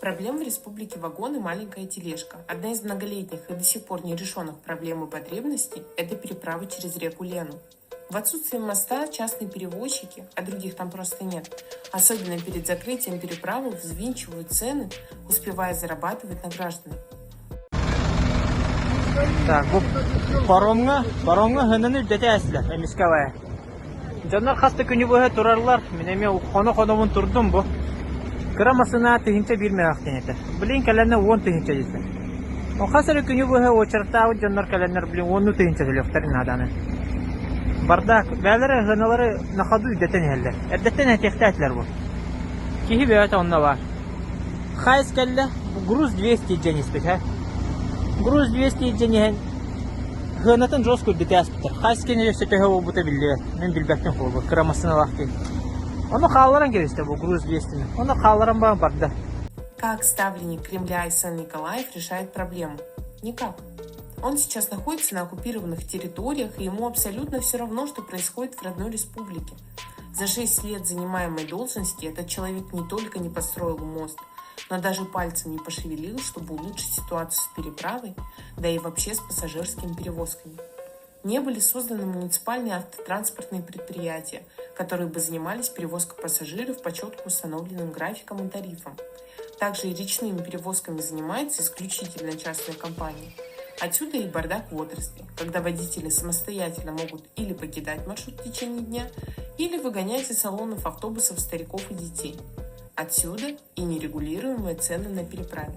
Проблем в республике вагон и маленькая тележка. Одна из многолетних и до сих пор нерешенных проблем и потребностей – это переправа через реку Лену. В отсутствие моста частные перевозчики, а других там просто нет, особенно перед закрытием переправы, взвинчивают цены, успевая зарабатывать на гражданах. Так, bu paronga hınını ödetesler emiskavaya. Canlar hasta günü bu turarlar. Minemi kono turdum bu. Kıramasına tehince bir merak denete. Bilin kalanna 10 tehince dese. O hasarı günü bu o çartağı canlar kalanlar bilin 10 tehince dilekterin adana. Bardak belere hınaları nakadu ödeten heller. Ödeten etektaatlar bu. Kihi beyata onna var. Хайс кelle bu груз 200 cenis ha. Груз 200 cenihen hınatın jos kürdü aspitler. Хайс kenele sepehe o buta bildiler. Men bilbekten kolbu. Kıramasına vakti. Onu kağlaran geriste bu груз 200'ni. Onu kağlaran bana barda. Как ставленник Кремля Сан Николаев решает проблему? Никак. Он сейчас находится на оккупированных территориях, и ему абсолютно все равно, что происходит в родной республике. За 6 лет занимаемой должности этот человек не только не построил мост, но даже пальцем не пошевелил, чтобы улучшить ситуацию с переправой, да и вообще с пассажирскими перевозками. Не были созданы муниципальные автотранспортные предприятия, которые бы занимались перевозкой пассажиров по четко установленным графикам и тарифам. Также и речными перевозками занимается исключительно частная компания. Отсюда и бардак в отрасли, когда водители самостоятельно могут или покидать маршрут в течение дня, или выгонять из салонов автобусов стариков и детей. Отсюда и нерегулируемые цены на переправе.